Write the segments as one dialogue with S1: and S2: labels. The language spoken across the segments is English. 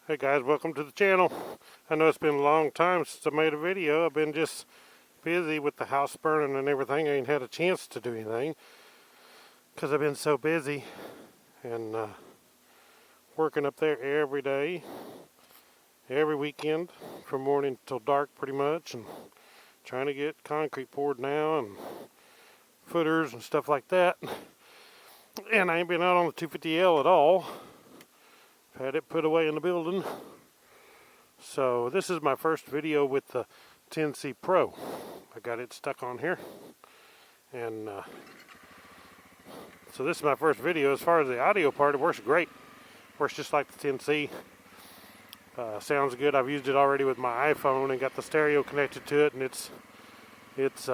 S1: Hey guys, welcome to the channel. I know it's been a long time since I made a video. I've been just busy with the house burning and everything. I ain't had a chance to do anything because I've been so busy and working up there every day, every weekend from morning till dark pretty much, and trying to get concrete poured now and footers and stuff like that. And I ain't been out on the 250L at all. Had it put away in the building. So this is my first video with the 10C Pro. I got it stuck on here, and so this is my first video. As far as the audio part, it works great. Works just like the 10C. Sounds good. I've used it already with my iPhone and got the stereo connected to it, and its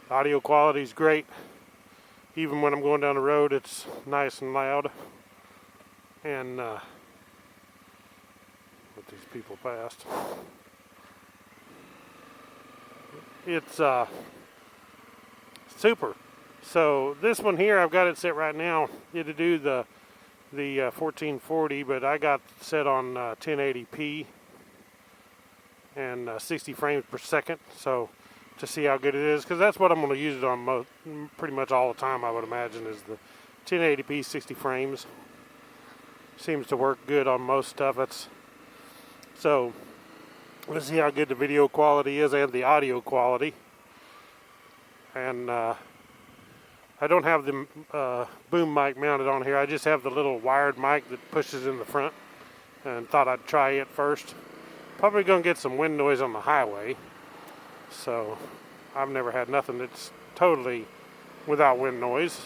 S1: audio quality is great. Even when I'm going down the road, it's nice and loud. And let these people past. It's super. So this one here, I've got it set right now to do the 1440, but I got it set on 1080p and 60 frames per second. So to see how good it is, because that's what I'm going to use it on pretty much all the time. I would imagine is the 1080p 60 frames. Seems to work good on most stuff. So let's see how good the video quality is and the audio quality. And I don't have the boom mic mounted on here. I just have the little wired mic that pushes in the front, and thought I'd try it first. Probably gonna get some wind noise on the highway. So I've never had nothing that's totally without wind noise.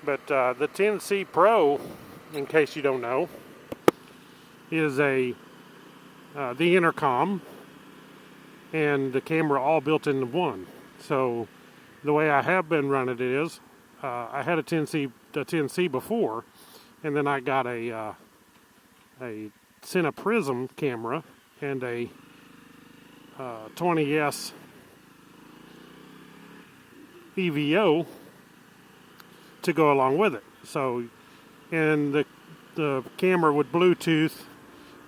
S1: But the 10C Pro, in case you don't know, is the intercom and the camera all built into one. So the way I have been running it is, I had a 10C before, and then I got a SENA Prism camera and a 20S EVO to go along with it. So, and the camera would Bluetooth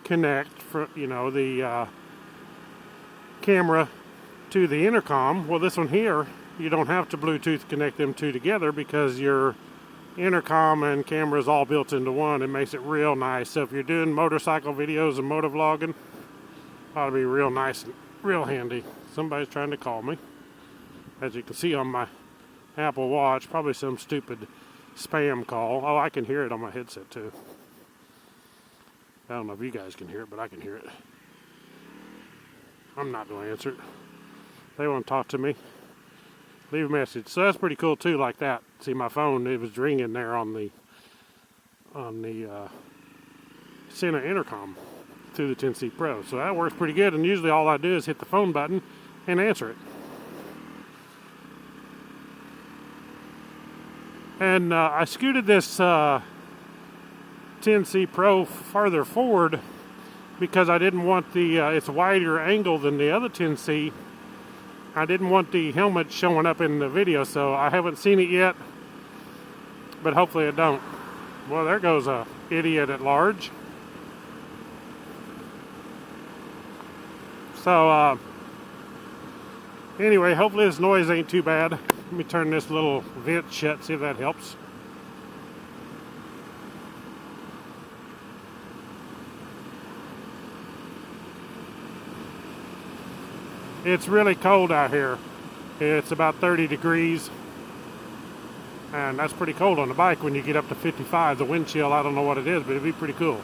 S1: connect for, the camera to the intercom. Well, this one here, you don't have to Bluetooth connect them two together because your intercom and camera is all built into one. It makes it real nice. So if you're doing motorcycle videos and motovlogging, ought to be real nice and real handy. Somebody's trying to call me. As you can see on my Apple Watch, probably some stupid spam call. Oh, I can hear it on my headset too. I don't know if you guys can hear it, but I can hear it. I'm not going to answer it. If they want to talk to me, leave a message. So that's pretty cool too, like that. See, my phone, it was ringing there on the SENA intercom through the 10C Pro. So that works pretty good, and usually all I do is hit the phone button and answer it. And I scooted this 10C Pro farther forward because I didn't want it's a wider angle than the other 10C. I didn't want the helmet showing up in the video, so I haven't seen it yet, but hopefully it don't. Well, there goes a idiot at large. So anyway, hopefully this noise ain't too bad. Let me turn this little vent shut, see if that helps. It's really cold out here. It's about 30 degrees. And that's pretty cold on the bike when you get up to 55. The wind chill, I don't know what it is, but it'd be pretty cool.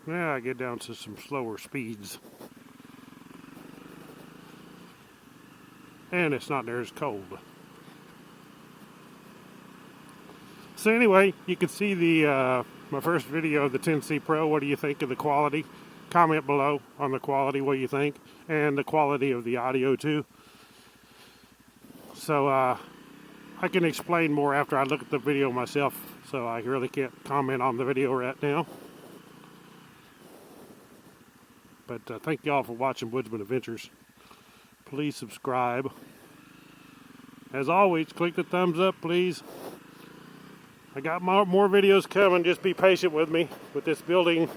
S1: Now I get down to some slower speeds. And it's not near as cold. So anyway, you can see the my first video of the 10C Pro. What do you think of the quality? Comment below on the quality, what you think, and the quality of the audio too. So I can explain more after I look at the video myself, so I really can't comment on the video right now. But thank you all for watching Woodzman Adventures. Please subscribe. As always, click the thumbs up, please. I got more videos coming. Just be patient with me with this building.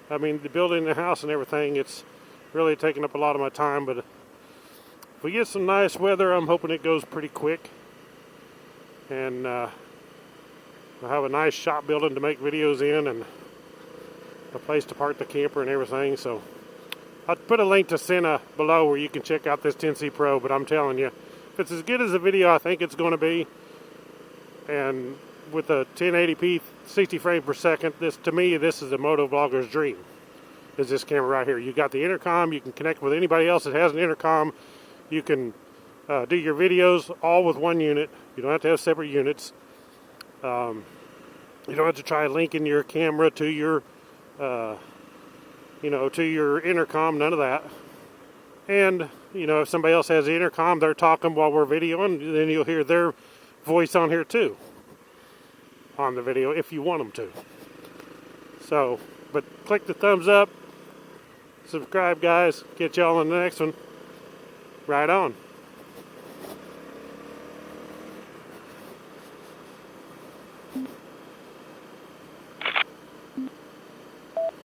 S1: I mean, the building the house and everything, it's really taking up a lot of my time. But if we get some nice weather, I'm hoping it goes pretty quick. And I'll have a nice shop building to make videos in, and a place to park the camper and everything. So I'll put a link to SENA below where you can check out this 10C Pro. But I'm telling you, if it's as good as the video I think it's going to be, and with a 1080p 60 frames per second, to me this is a moto vlogger's dream, is this camera right here. You got the intercom, you can connect with anybody else that has an intercom, you can do your videos all with one unit. You don't have to have separate units. You don't have to try linking your camera to your to your intercom, none of that. And if somebody else has the intercom, they're talking while we're videoing, then you'll hear their voice on here too, on the video, if you want them to. So, but click the thumbs up, subscribe, guys. Get y'all on the next one. Right on.